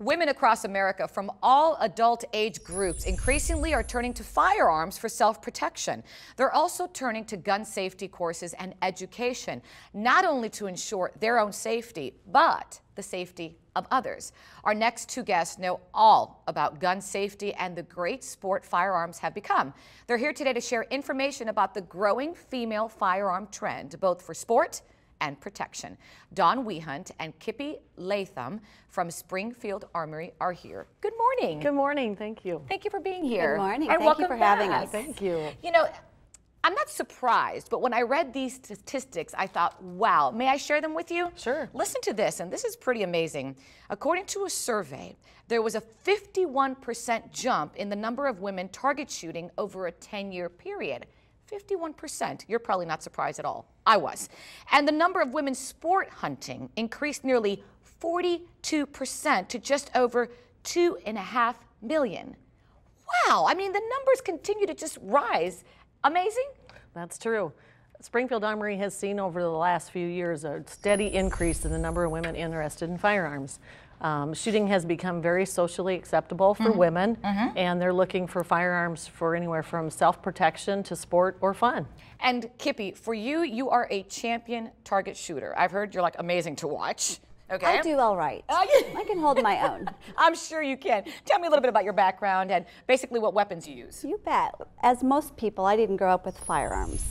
Women across America from all adult age groups increasingly are turning to firearms for self-protection. They're also turning to gun safety courses and education, not only to ensure their own safety, but the safety of others. Our next two guests know all about gun safety and the great sport firearms have become. They're here today to share information about the growing female firearm trend, both for sport and protection. Dawn Wehunt and Kippi Leatham from Springfield Armory are here. Good morning. Good morning. Thank you. Thank you for being here. Good morning. And Thank you for having us. Thank you. You know, I'm not surprised, but when I read these statistics, I thought, wow, may I share them with you? Sure. Listen to this, and this is pretty amazing. According to a survey, there was a 51% jump in the number of women target shooting over a 10-year period. 51%. You're probably not surprised at all. I was. And the number of women sport hunting increased nearly 42% to just over 2.5 million. Wow. I mean, the numbers continue to just rise. Amazing? That's true. Springfield Armory has seen over the last few years a steady increase in the number of women interested in firearms. Shooting has become very socially acceptable for women, and they're looking for firearms for anywhere from self-protection to sport or fun. And Kippi, for you, you are a champion target shooter. I've heard you're like amazing to watch. Okay. I do all right. I can hold my own. I'm sure you can. Tell me a little bit about your background and basically what weapons you use. You bet. As most people, I didn't grow up with firearms.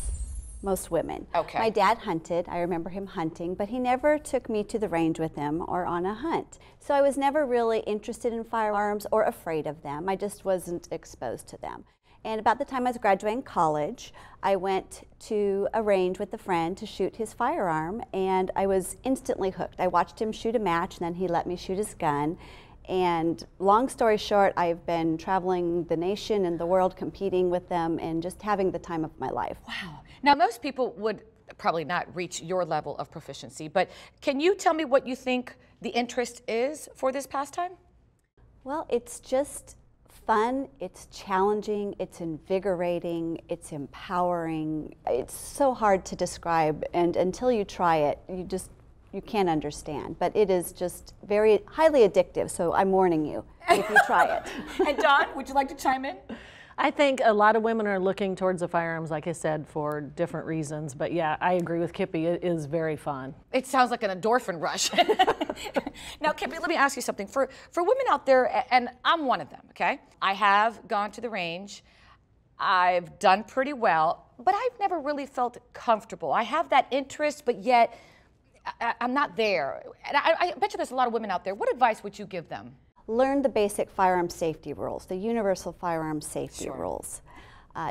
Most women. Okay. My dad hunted. I remember him hunting, but he never took me to the range with him or on a hunt. So I was never really interested in firearms or afraid of them. I just wasn't exposed to them. And about the time I was graduating college, I went to a range with a friend to shoot his firearm, and I was instantly hooked. I watched him shoot a match, and then he let me shoot his gun. And long story short, I've been traveling the nation and the world competing with them and just having the time of my life. Wow. Now, most people would probably not reach your level of proficiency, but can you tell me what you think the interest is for this pastime? Well, it's just fun, it's challenging, it's invigorating, it's empowering. It's so hard to describe, and until you try it, you can't understand. But it is just very highly addictive, so I'm warning you if you try it. And Dawn, would you like to chime in? I think a lot of women are looking towards the firearms, like I said, for different reasons. But yeah, I agree with Kippi. It is very fun. It sounds like an endorphin rush. Now, Kippi, let me ask you something. For women out there, and I'm one of them, okay? I have gone to the range. I've done pretty well, but I've never really felt comfortable. I have that interest, but yet I'm not there. And I bet you there's a lot of women out there. What advice would you give them? Learn the basic firearm safety rules, the universal firearm safety rules.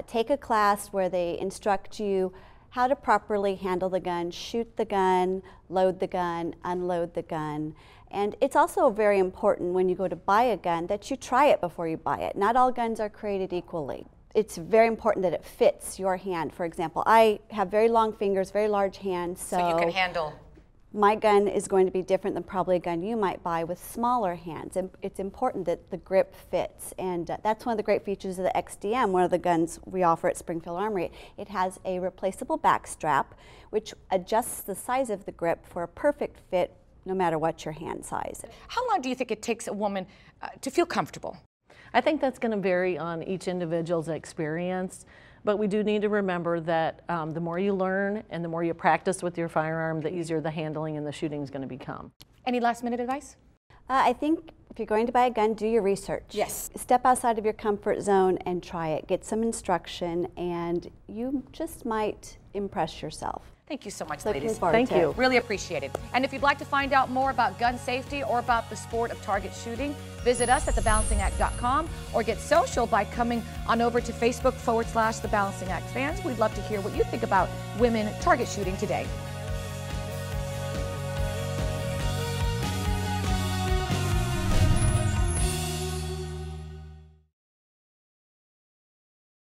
Take a class where they instruct you how to properly handle the gun, shoot the gun, load the gun, unload the gun. And it's also very important when you go to buy a gun that you try it before you buy it. Not all guns are created equally. It's very important that it fits your hand. For example, I have very long fingers, very large hands, so you can handle. My gun is going to be different than probably a gun you might buy with smaller hands. And it's important that the grip fits. And that's one of the great features of the XDM, one of the guns we offer at Springfield Armory. It has a replaceable back strap, which adjusts the size of the grip for a perfect fit no matter what your hand size. How long do you think it takes a woman to feel comfortable? I think that's going to vary on each individual's experience. But we do need to remember that the more you learn and the more you practice with your firearm, the easier the handling and the shooting is going to become. Any last minute advice? I think if you're going to buy a gun, do your research. Yes. Step outside of your comfort zone and try it. Get some instruction, and you just might impress yourself. Thank you so much, Looking ladies. forward Thank to you. it. Really appreciate it. And if you'd like to find out more about gun safety or about the sport of target shooting, visit us at thebalancingact.com or get social by coming on over to Facebook /The Balancing Act fans. We'd love to hear what you think about women target shooting today.